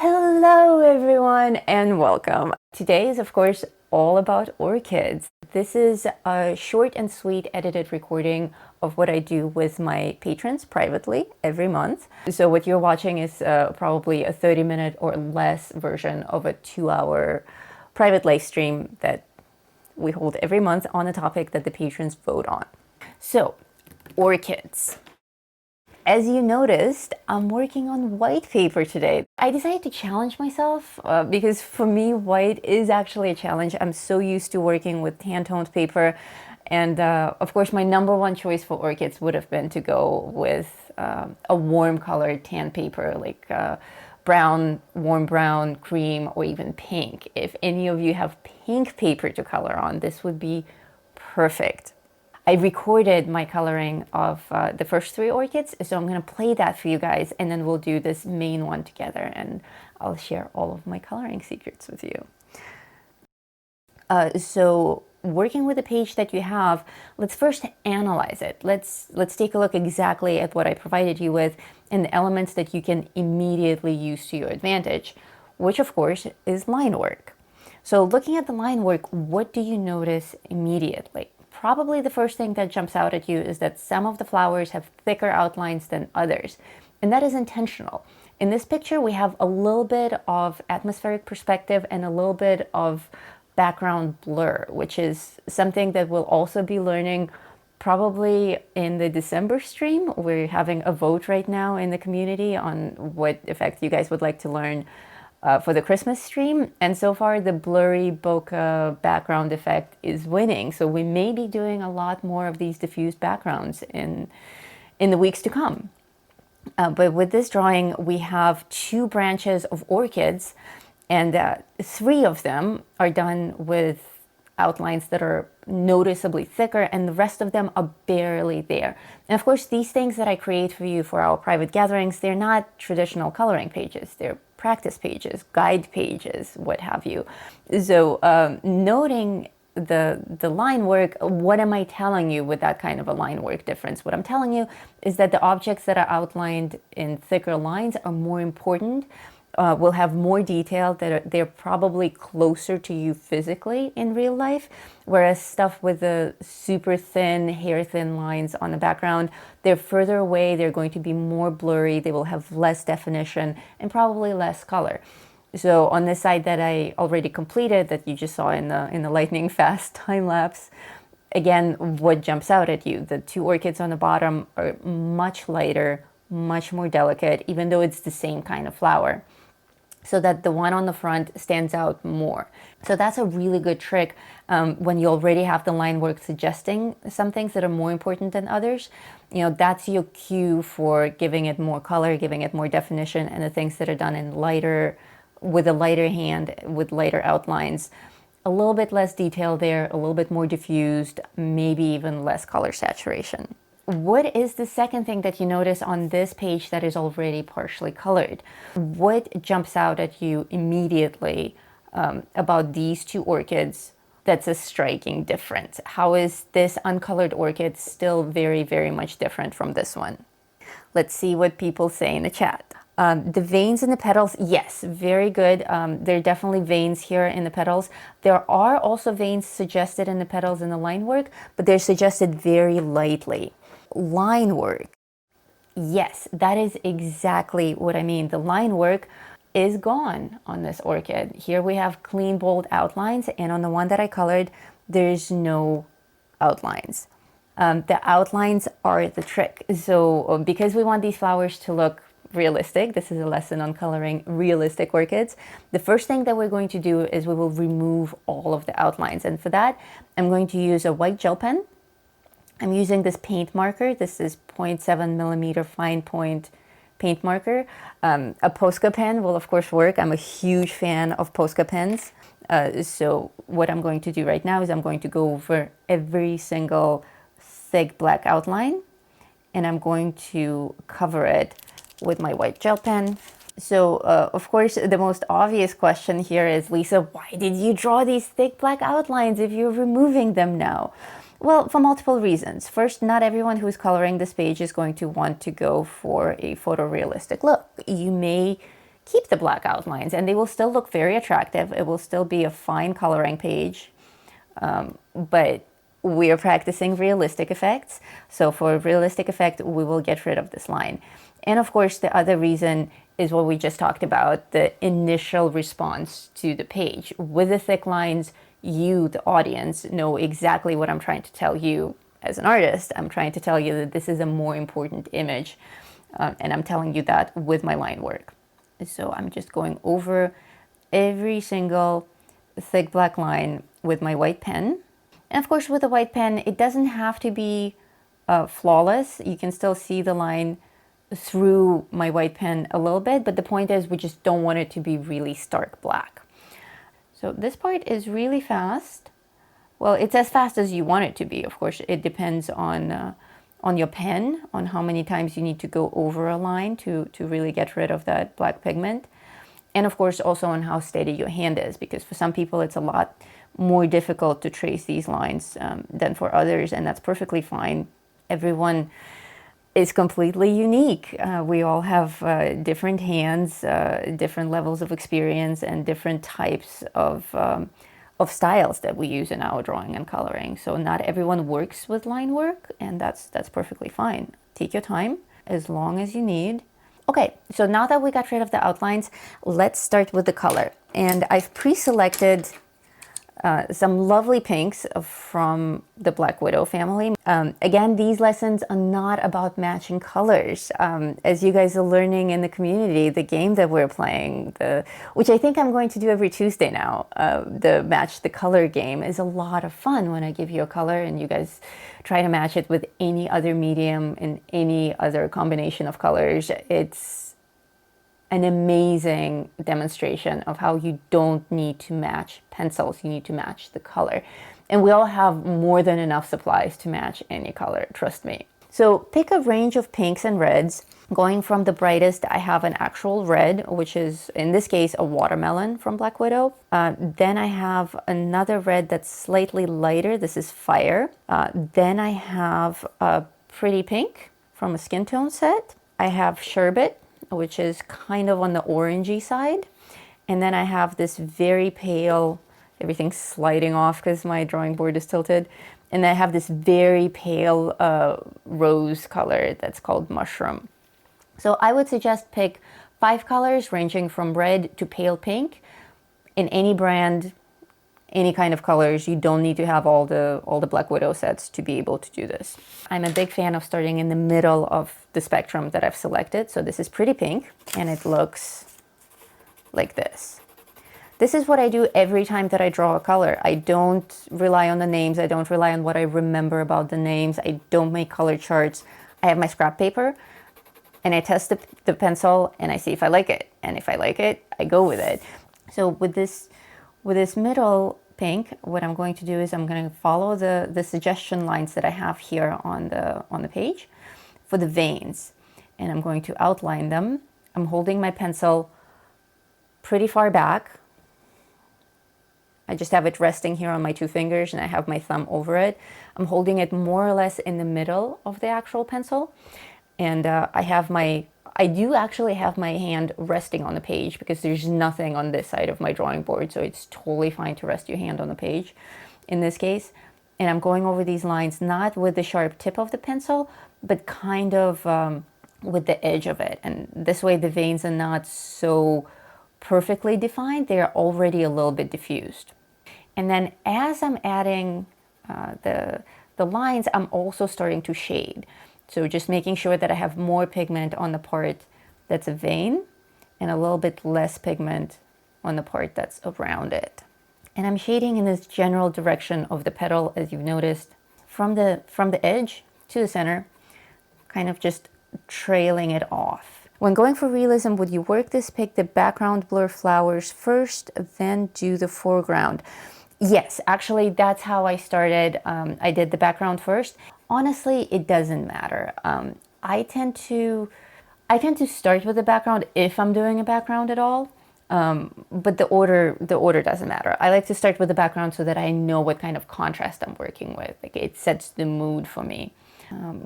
Hello everyone and welcome. Today is of course all about orchids. This is a short and sweet edited recording of what I do with my patrons privately every month. So what you're watching is probably a 30-minute or less version of a 2-hour private live stream that we hold every month on a topic that the patrons vote on. So, orchids. As you noticed, I'm working on white paper today. I decided to challenge myself because for me, white is actually a challenge. I'm so used to working with hand-toned paper. And of course, my number one choice for orchids would have been to go with a warm colored tan paper, like brown, warm brown, cream, or even pink. If any of you have pink paper to color on, this would be perfect. I recorded my coloring of the first 3 orchids, so I'm going to play that for you guys, and then we'll do this main one together, and I'll share all of my coloring secrets with you. So working with the page that you have, let's first analyze it. Let's take a look exactly at what I provided you with and the elements that you can immediately use to your advantage, which of course is line work. So looking at the line work, what do you notice immediately? Probably the first thing that jumps out at you is that some of the flowers have thicker outlines than others, and that is intentional. In this picture, we have a little bit of atmospheric perspective and a little bit of background blur, which is something that we'll also be learning probably in the December stream. We're having a vote right now in the community on what effect you guys would like to learn for the Christmas stream, and so far the blurry bokeh background effect is winning. So we may be doing a lot more of these diffused backgrounds in the weeks to come. But with this drawing, we have 2 branches of orchids, and 3 of them are done with outlines that are noticeably thicker, and the rest of them are barely there. And of course, these things that I create for you for our private gatherings, they're not traditional coloring pages. They're practice pages, guide pages, what have you. So noting the line work, what am I telling you with that kind of a line work difference? What I'm telling you is that the objects that are outlined in thicker lines are more important, will have more detail, that they're probably closer to you physically in real life, whereas stuff with the super thin, hair-thin lines on the background, they're further away, they're going to be more blurry, they will have less definition, and probably less color. So on this side that I already completed, that you just saw in the lightning fast time lapse, again, what jumps out at you? The 2 orchids on the bottom are much lighter, much more delicate, even though it's the same kind of flower, so that the one on the front stands out more. So that's a really good trick when you already have the line work suggesting some things that are more important than others. You know, that's your cue for giving it more color, giving it more definition, and the things that are done in lighter, with a lighter hand, with lighter outlines, a little bit less detail there, a little bit more diffused, maybe even less color saturation. What is the second thing that you notice on this page that is already partially colored? What jumps out at you immediately about these 2 orchids that's a striking difference? How is this uncolored orchid still very, very much different from this one? Let's see what people say in the chat. The veins in the petals, yes, very good. There are definitely veins here in the petals. There are also veins suggested in the petals in the line work, but they're suggested very lightly. Line work, yes, that is exactly what I mean. The line work is gone on this orchid. Here we have clean, bold outlines, and on the one that I colored, there's no outlines. The outlines are the trick. So because we want these flowers to look realistic, this is a lesson on coloring realistic orchids, the first thing that we're going to do is we will remove all of the outlines. And for that, I'm going to use a white gel pen. I'm using this paint marker. This is 0.7 millimeter fine point paint marker. A Posca pen will of course work. I'm a huge fan of Posca pens. So what I'm going to do right now is I'm going to go over every single thick black outline, and I'm going to cover it with my white gel pen. So of course, the most obvious question here is, Lisa, why did you draw these thick black outlines if you're removing them now? Well, for multiple reasons. First, not everyone who's coloring this page is going to want to go for a photorealistic look. You may keep the black outlines, and they will still look very attractive. It will still be a fine coloring page, but we are practicing realistic effects. So for realistic effect, we will get rid of this line. And of course, the other reason is what we just talked about, the initial response to the page. With the thick lines, you, the audience, know exactly what I'm trying to tell you as an artist. I'm trying to tell you that this is a more important image, and I'm telling you that with my line work. So I'm just going over every single thick black line with my white pen. And of course, with a white pen, it doesn't have to be flawless. You can still see the line through my white pen a little bit, but the point is we just don't want it to be really stark black. So this part is really fast. Well, it's as fast as you want it to be. Of course, it depends on your pen, on how many times you need to go over a line to really get rid of that black pigment. And of course, also on how steady your hand is, because for some people it's a lot more difficult to trace these lines than for others, and that's perfectly fine. Everyone is completely unique. We all have different hands, different levels of experience, and different types of styles that we use in our drawing and coloring. So not everyone works with line work, and that's perfectly fine. Take your time, as long as you need. Okay, so now that we got rid of the outlines, let's start with the color. And I've pre-selected some lovely pinks from the Black Widow family. Again, these lessons are not about matching colors. As you guys are learning in the community, the game that we're playing, which I think I'm going to do every Tuesday now, the Match the Color game, is a lot of fun when I give you a color and you guys try to match it with any other medium and any other combination of colors. It's an amazing demonstration of how you don't need to match pencils, you need to match the color. And we all have more than enough supplies to match any color, trust me. So pick a range of pinks and reds. Going from the brightest, I have an actual red, which is, in this case, a watermelon from Black Widow. Then I have another red that's slightly lighter. This is Fire. Then I have a pretty pink from a skin tone set. I have Sherbet, which is kind of on the orangey side. And then I have this very pale, everything's sliding off because my drawing board is tilted. And I have this very pale rose color that's called Mushroom. So I would suggest pick 5 colors ranging from red to pale pink in any brand, any kind of colors. You don't need to have all the Black Widow sets to be able to do this. I'm a big fan of starting in the middle of the spectrum that I've selected. So this is Pretty Pink, and it looks like this. This is what I do every time that I draw a color. I don't rely on the names. I don't rely on what I remember about the names. I don't make color charts. I have my scrap paper, and I test the pencil, and I see if I like it. And if I like it, I go with it. So with this middle pink, what I'm going to do is I'm going to follow the suggestion lines that I have here on the page for the veins, and I'm going to outline them. I'm holding my pencil pretty far back. I just have it resting here on my 2 fingers, and I have my thumb over it. I'm holding it more or less in the middle of the actual pencil, and I do actually have my hand resting on the page because there's nothing on this side of my drawing board, so it's totally fine to rest your hand on the page in this case. And I'm going over these lines not with the sharp tip of the pencil, but kind of with the edge of it. And this way the veins are not so perfectly defined, they're already a little bit diffused. And then as I'm adding the lines, I'm also starting to shade. So just making sure that I have more pigment on the part that's a vein and a little bit less pigment on the part that's around it. And I'm shading in this general direction of the petal, as you've noticed, from the edge to the center, kind of just trailing it off. When going for realism, would you work this, pick the background blur flowers first, then do the foreground? Yes, actually, that's how I started. I did the background first. Honestly, it doesn't matter. I tend to start with the background if I'm doing a background at all. But the order doesn't matter. I like to start with the background so that I know what kind of contrast I'm working with. Like, it sets the mood for me.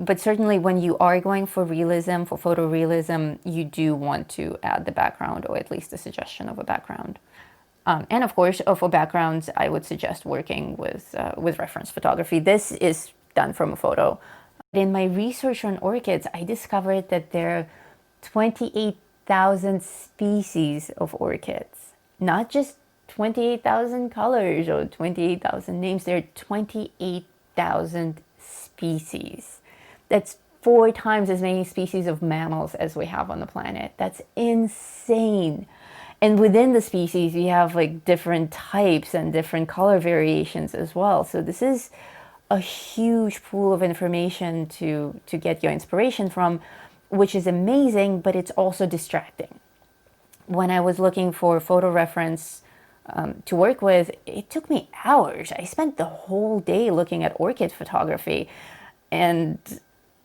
But certainly when you are going for realism, for photorealism, you do want to add the background, or at least a suggestion of a background. And of course, for backgrounds, I would suggest working with reference photography. This is done from a photo. In my research on orchids, I discovered that there are 28,000 species of orchids, not just 28,000 colors or 28,000 names. There are 28,000 species. That's 4 times as many species of mammals as we have on the planet. That's insane. And within the species, you have like different types and different color variations as well. So this is a huge pool of information to get your inspiration from, which is amazing, but it's also distracting. When I was looking for photo reference to work with, it took me hours. I spent the whole day looking at orchid photography, and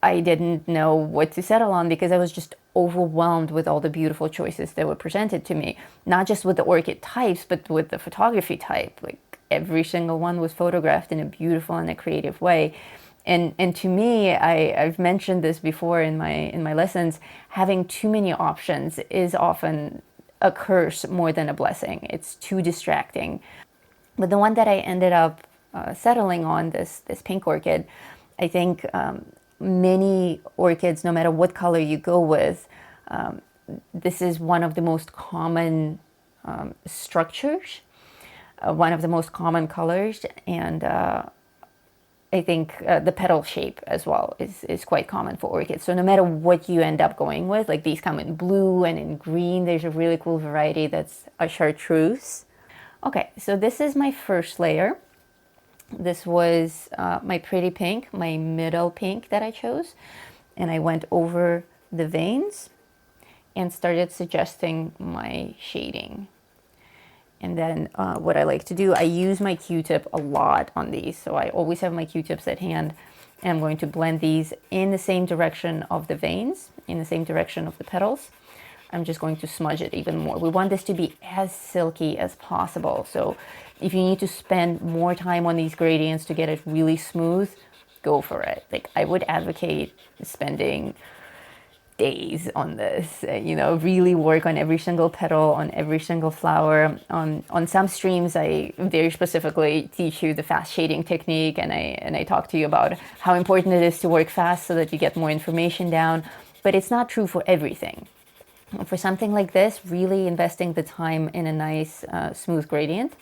I didn't know what to settle on because I was just overwhelmed with all the beautiful choices that were presented to me. Not just with the orchid types, but with the photography type. Like every single one was photographed in a beautiful and a creative way. And to me, I've mentioned this before in my lessons, having too many options is often a curse more than a blessing. It's too distracting. But the one that I ended up settling on, this pink orchid, I think many orchids, no matter what color you go with, this is one of the most common structures, one of the most common colors, and I think the petal shape as well is quite common for orchids. So no matter what you end up going with, like these come in blue and in green, there's a really cool variety that's a chartreuse. Okay, so this is my first layer. This was my pretty pink, my middle pink that I chose. And I went over the veins and started suggesting my shading. And then what I like to do, I use my Q-tip a lot on these. So I always have my Q-tips at hand. And I'm going to blend these in the same direction of the veins, in the same direction of the petals. I'm just going to smudge it even more. We want this to be as silky as possible. So if you need to spend more time on these gradients to get it really smooth, go for it. Like I would advocate spending days on this, really work on every single petal, on every single flower. On some streams, I very specifically teach you the fast shading technique, and I talk to you about how important it is to work fast so that you get more information down. But it's not true for everything. For something like this, really investing the time in a nice, smooth gradient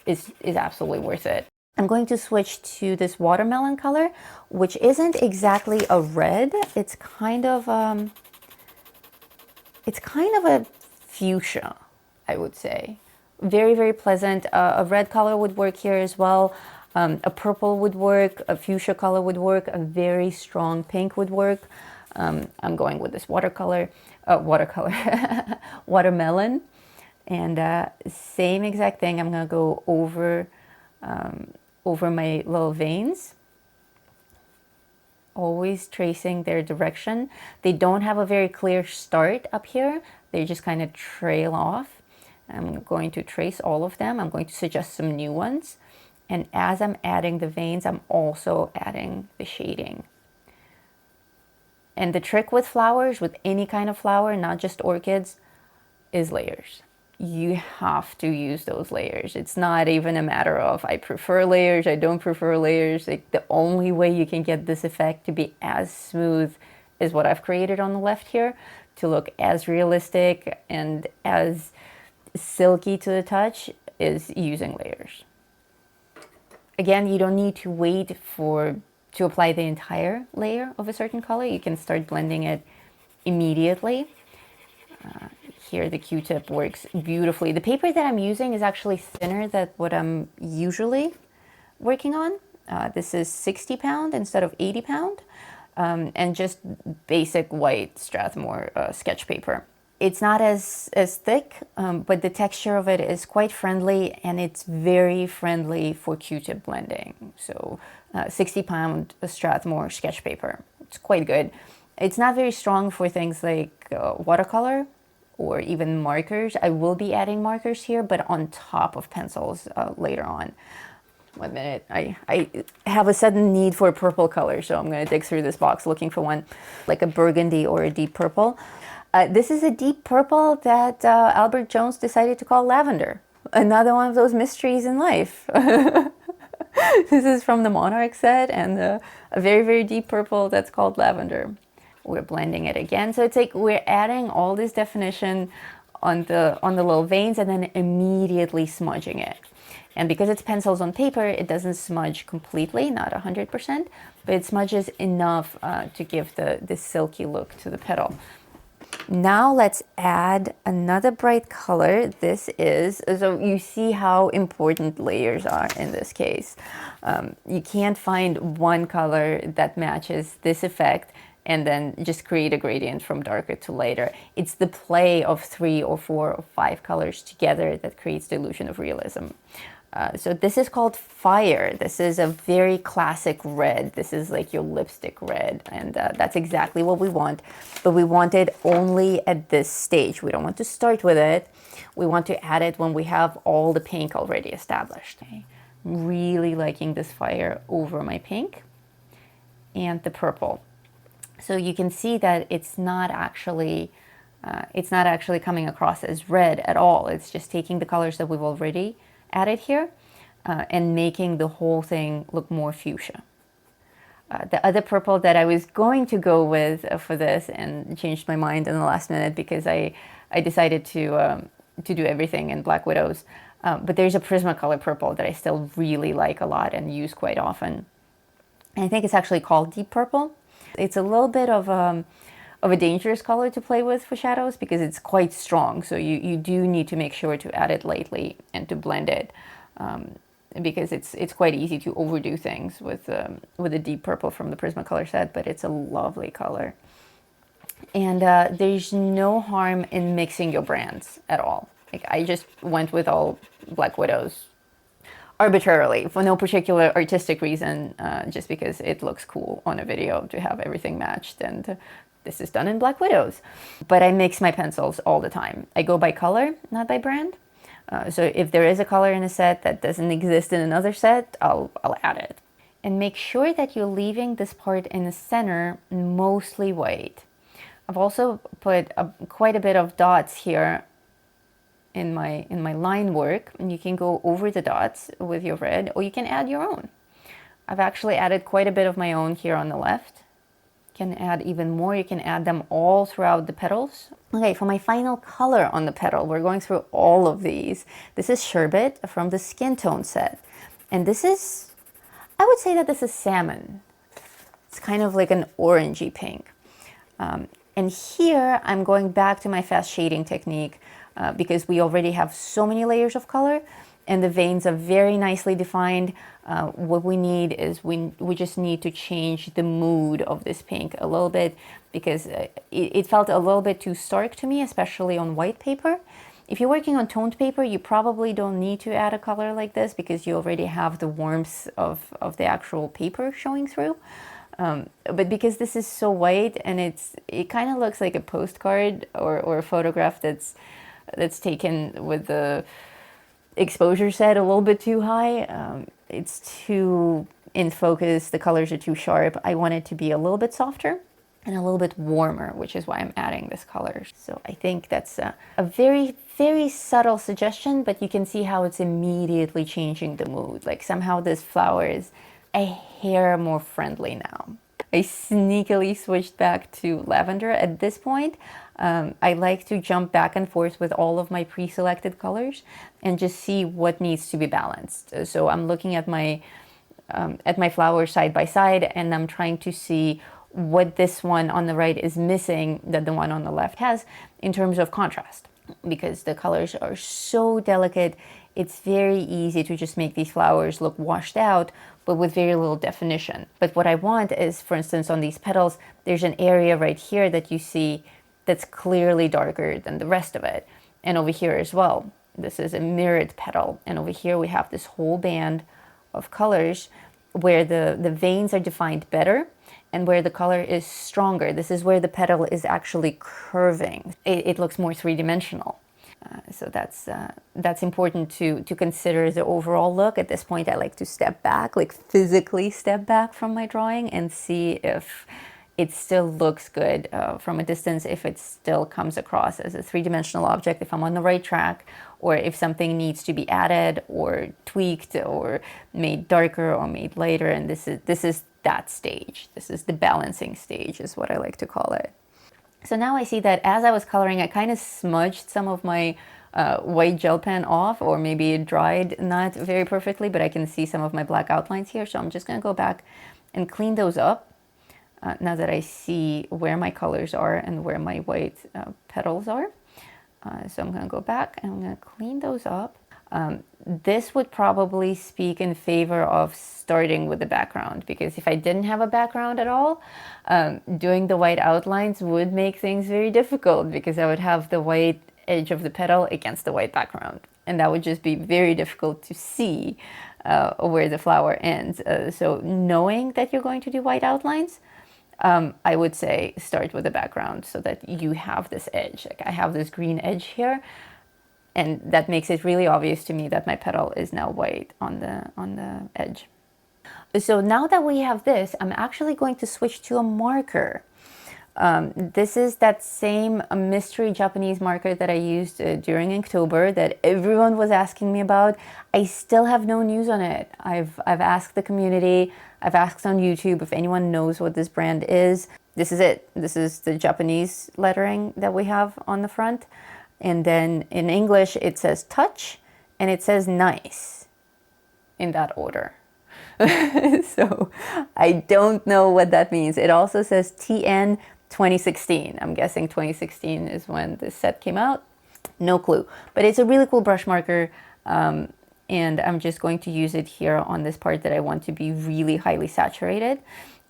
is absolutely worth it. I'm going to switch to this watermelon color, which isn't exactly a red. It's kind of a fuchsia, I would say. Very, very pleasant. A red color would work here as well. A purple would work. A fuchsia color would work. A very strong pink would work. I'm going with this watermelon. And same exact thing. I'm going to go over my little veins, always tracing their direction. They don't have a very clear start up here. They just kind of trail off. I'm going to trace all of them. I'm going to suggest some new ones. And as I'm adding the veins, I'm also adding the shading. And the trick with flowers, with any kind of flower, not just orchids, is layers. You have to use those layers. It's not even a matter of I prefer layers, I don't prefer layers. Like the only way you can get this effect to be as smooth as what I've created on the left here, to look as realistic and as silky to the touch, is using layers. Again, you don't need to wait to apply the entire layer of a certain color. You can start blending it immediately. Here the Q-tip works beautifully. The paper that I'm using is actually thinner than what I'm usually working on. This is 60 pound instead of 80 pound, and just basic white Strathmore sketch paper. It's not as thick, but the texture of it is quite friendly, and it's very friendly for Q-tip blending. So 60 pound Strathmore sketch paper. It's quite good. It's not very strong for things like watercolor or even markers. I will be adding markers here, but on top of pencils later on. 1 minute. I have a sudden need for a purple color, so I'm going to dig through this box looking for one like a burgundy or a deep purple. This is a deep purple that Albert Jones decided to call lavender. Another one of those mysteries in life. This is from the Monarch set, and a very, very deep purple that's called lavender. We're blending it again. So it's like we're adding all this definition on the little veins and then immediately smudging it. And because it's pencils on paper, it doesn't smudge completely, not 100%, but it smudges enough to give the silky look to the petal. Now let's add another bright color. This is, so you see how important layers are in this case. You can't find one color that matches this effect and then just create a gradient from darker to lighter. It's the play of 3 or 4 or 5 colors together that creates the illusion of realism. So this is called Fire. This is a very classic red. This is like your lipstick red, and that's exactly what we want. But we want it only at this stage. We don't want to start with it. We want to add it when we have all the pink already established. Okay. Really liking this Fire over my pink and the purple. So you can see that it's not actually coming across as red at all. It's just taking the colors that we've already added here and making the whole thing look more fuchsia. The other purple that I was going to go with for this and changed my mind in the last minute because I decided to do everything in Black Widows. But there's a Prismacolor purple that I still really like a lot and use quite often. And I think it's actually called Deep Purple. It's a little bit of a dangerous color to play with for shadows because it's quite strong. So you do need to make sure to add it lightly and to blend it because it's quite easy to overdo things with a deep purple from the Prismacolor set, but it's a lovely color. And there's no harm in mixing your brands at all. Like I just went with all Black Widows arbitrarily for no particular artistic reason, just because it looks cool on a video to have everything matched, and this is done in Black Widows. But I mix my pencils all the time. I go by color, not by brand. So if there is a color in a set that doesn't exist in another set, I'll add it. And make sure that you're leaving this part in the center mostly white. I've also put quite a bit of dots here in my line work, and you can go over the dots with your red, or you can add your own. I've actually added quite a bit of my own here on the left. You can add even more. You can add them all throughout the petals. Okay, for my final color on the petal, we're going through all of these. This is Sherbet from the Skin Tone set. And this is, I would say that this is salmon. It's kind of like an orangey pink. And here I'm going back to my fast shading technique because we already have so many layers of color and the veins are very nicely defined. What we need is we just need to change the mood of this pink a little bit because it felt a little bit too stark to me, especially on white paper. If you're working on toned paper, you probably don't need to add a color like this because you already have the warmth of the actual paper showing through. But because this is so white and it kind of looks like a postcard or a photograph that's taken with the exposure set a little bit too high. It's too in focus, the colors are too sharp. I want it to be a little bit softer and a little bit warmer, which is why I'm adding this color. So I think that's a very, very subtle suggestion, but you can see how it's immediately changing the mood. Like somehow this flower is a hair more friendly now. I sneakily switched back to lavender at this point. I like to jump back and forth with all of my pre-selected colors and just see what needs to be balanced. So I'm looking at my flowers side by side, and I'm trying to see what this one on the right is missing that the one on the left has in terms of contrast. Because the colors are so delicate, it's very easy to just make these flowers look washed out, but with very little definition. But what I want is, for instance, on these petals, there's an area right here that you see that's clearly darker than the rest of it. And over here as well, this is a mirrored petal. And over here we have this whole band of colors where the veins are defined better and where the color is stronger. This is where the petal is actually curving. It looks more three-dimensional. So that's important to consider the overall look. At this point, I like to step back, like physically step back from my drawing and see if it still looks good from a distance, if it still comes across as a three-dimensional object, if I'm on the right track, or if something needs to be added or tweaked or made darker or made lighter. And this is that stage. This is the balancing stage, is what I like to call it. So now I see that as I was coloring, I kind of smudged some of my white gel pen off, or maybe it dried not very perfectly, but I can see some of my black outlines here. So I'm just going to go back and clean those up now that I see where my colors are and where my white petals are. So I'm going to go back and I'm going to clean those up. This would probably speak in favor of starting with the background, because if I didn't have a background at all, doing the white outlines would make things very difficult, because I would have the white edge of the petal against the white background, and that would just be very difficult to see where the flower ends. So knowing that you're going to do white outlines, I would say start with the background so that you have this edge. Like I have this green edge here, and that makes it really obvious to me that my petal is now white on the edge. So now that we have this, I'm actually going to switch to a marker. This is that same mystery Japanese marker that I used during Inktober that everyone was asking me about. I still have no news on it. I've asked the community, I've asked on YouTube if anyone knows what this brand is. This is it. This is the Japanese lettering that we have on the front. And then in English, it says touch and it says nice in that order. So I don't know what that means. It also says TN 2016. I'm guessing 2016 is when this set came out. No clue. But it's a really cool brush marker. And I'm just going to use it here on this part that I want to be really highly saturated.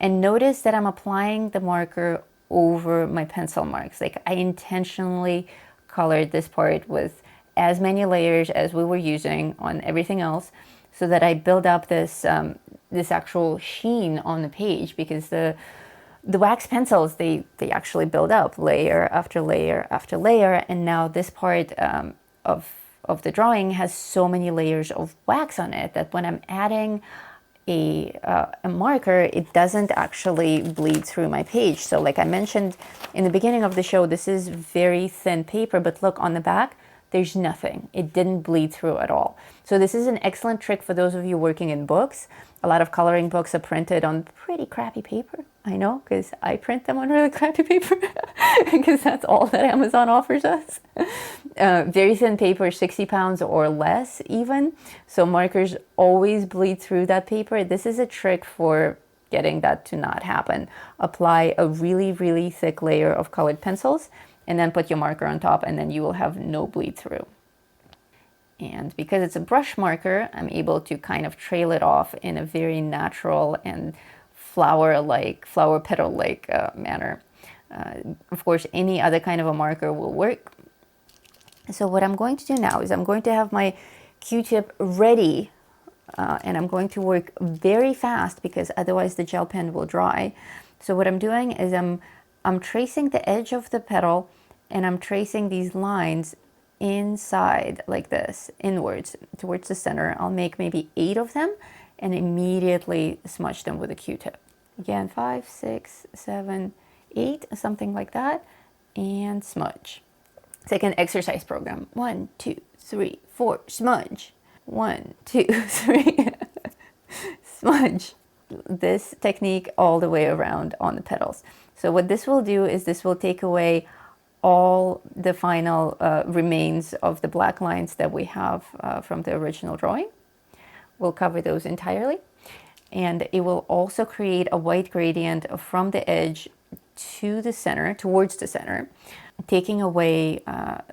And notice that I'm applying the marker over my pencil marks. Like I intentionally colored this part with as many layers as we were using on everything else, so that I build up this this actual sheen on the page, because the wax pencils, they actually build up layer after layer after layer, and now this part of the drawing has so many layers of wax on it that when I'm adding a marker, it doesn't actually bleed through my page. So like I mentioned in the beginning of the show, this is very thin paper, but look on the back, there's nothing. It didn't bleed through at all. So this is an excellent trick for those of you working in books. A lot of coloring books are printed on pretty crappy paper. I know, because I print them on really crappy paper, because that's all that Amazon offers us. Very thin paper, 60 pounds or less even. So markers always bleed through that paper. This is a trick for getting that to not happen. Apply a really, really thick layer of colored pencils, and then put your marker on top, and then you will have no bleed through. And because it's a brush marker, I'm able to kind of trail it off in a very natural and flower petal-like manner. Of course, any other kind of a marker will work. So what I'm going to do now is I'm going to have my Q-tip ready, and I'm going to work very fast, because otherwise the gel pen will dry. So what I'm doing is I'm tracing the edge of the petal, and I'm tracing these lines inside like this, inwards towards the center. I'll make maybe 8 of them and immediately smudge them with a Q-tip. Again, 5, 6, 7, 8, something like that, and smudge. It's like an exercise program. 1, 2, 3, 4, smudge. 1, 2, 3, smudge. This technique all the way around on the petals. So what this will do is this will take away all the final remains of the black lines that we have from the original drawing. We'll cover those entirely. And it will also create a white gradient from the edge to the center, towards the center, taking away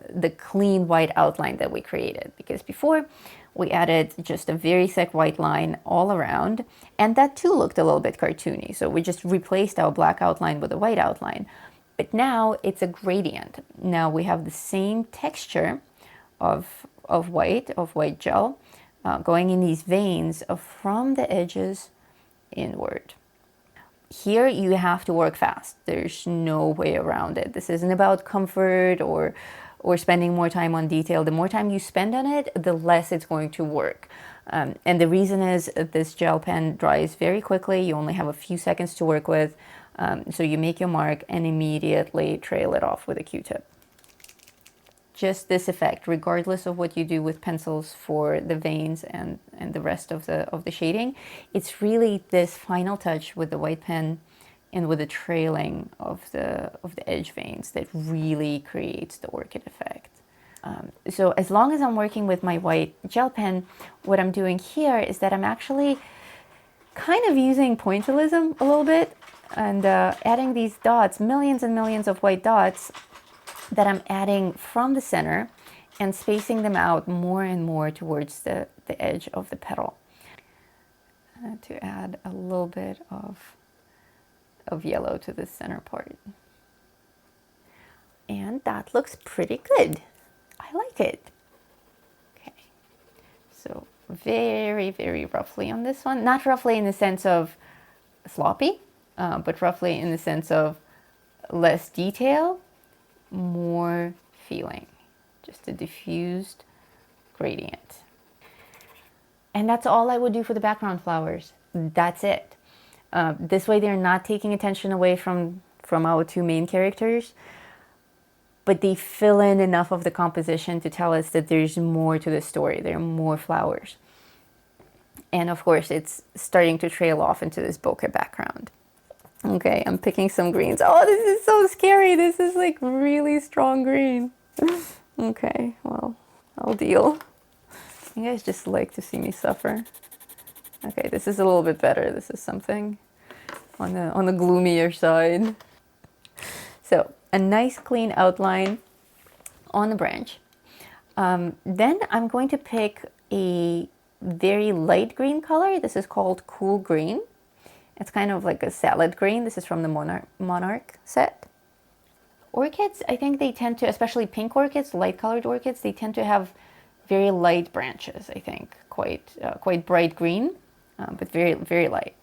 the clean white outline that we created. Because before, we added just a very thick white line all around, and that too looked a little bit cartoony. So we just replaced our black outline with a white outline. But now it's a gradient. Now we have the same texture of white gel going in these veins from the edges inward. Here you have to work fast. There's no way around it. This isn't about comfort or or spending more time on detail. The more time you spend on it, the less it's going to work. And the reason is this gel pen dries very quickly. You only have a few seconds to work with. So you make your mark and immediately trail it off with a Q-tip. Just this effect, regardless of what you do with pencils for the veins and the rest of the shading, it's really this final touch with the white pen and with the trailing of the edge veins that really creates the orchid effect. So as long as I'm working with my white gel pen, what I'm doing here is that I'm actually kind of using pointillism a little bit and adding these dots, millions and millions of white dots that I'm adding from the center and spacing them out more and more towards the edge of the petal. To add a little bit of yellow to the center part. And that looks pretty good. I like it. Okay, so very, very roughly on this one. Not roughly in the sense of sloppy, but roughly in the sense of less detail, more feeling. Just a diffused gradient. And that's all I would do for the background flowers. That's it. This way they're not taking attention away from our two main characters, but they fill in enough of the composition to tell us that there's more to the story. There are more flowers. And of course, it's starting to trail off into this bokeh background. Okay, I'm picking some greens. Oh, this is so scary. This is like really strong green. Okay, well, I'll deal. You guys just like to see me suffer. Okay, this is a little bit better. This is something on the gloomier side. So a nice clean outline on the branch. Then I'm going to pick a very light green color. This is called Cool Green. It's kind of like a salad green. This is from the Monarch set. Orchids, I think they tend to, especially pink orchids, light colored orchids, they tend to have very light branches, I think. Quite bright green, but very, very light.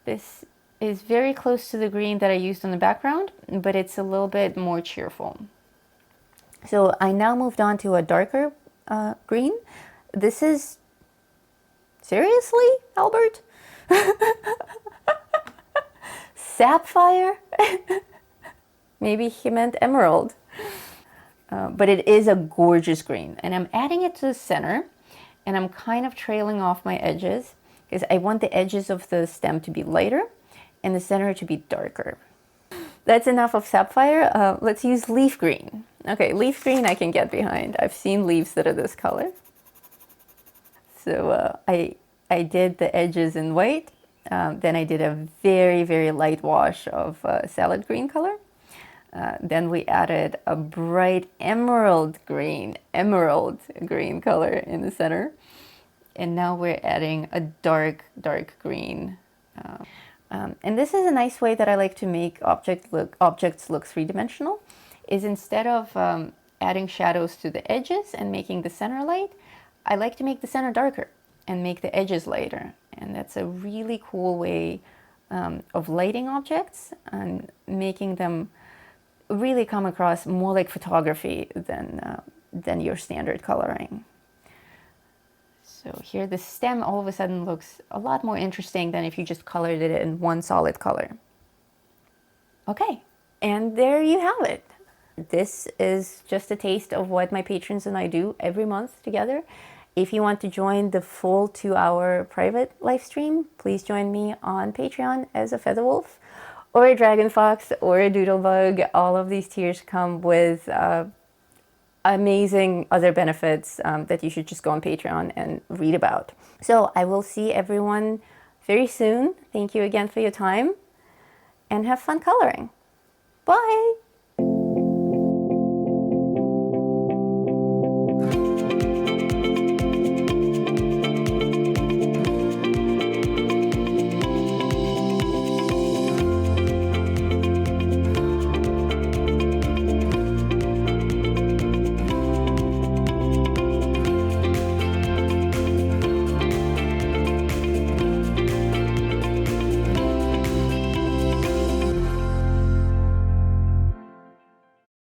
This is very close to the green that I used on the background, but it's a little bit more cheerful. So I now moved on to a darker green. This is, seriously, Albert? Sapphire? Maybe he meant emerald. But it is a gorgeous green. And I'm adding it to the center, and I'm kind of trailing off my edges because I want the edges of the stem to be lighter and the center to be darker. That's enough of sapphire. Let's use leaf green. Okay, leaf green I can get behind. I've seen leaves that are this color. So I did the edges in white. Then I did a very, very light wash of salad green color. Then we added a bright emerald green color in the center. And now we're adding a dark green. And this is a nice way that I like to make objects look three-dimensional, is instead of adding shadows to the edges and making the center light, I like to make the center darker and make the edges lighter. And that's a really cool way of lighting objects and making them really come across more like photography than your standard coloring. So here the stem all of a sudden looks a lot more interesting than if you just colored it in one solid color. Okay, and there you have it. This is just a taste of what my patrons and I do every month together. If you want to join the full 2-hour private live stream, please join me on Patreon as a Feather Wolf or a Dragon Fox or a Doodlebug. All of these tiers come with amazing other benefits that you should just go on Patreon and read about. So I will see everyone very soon. Thank you again for your time and have fun coloring. Bye!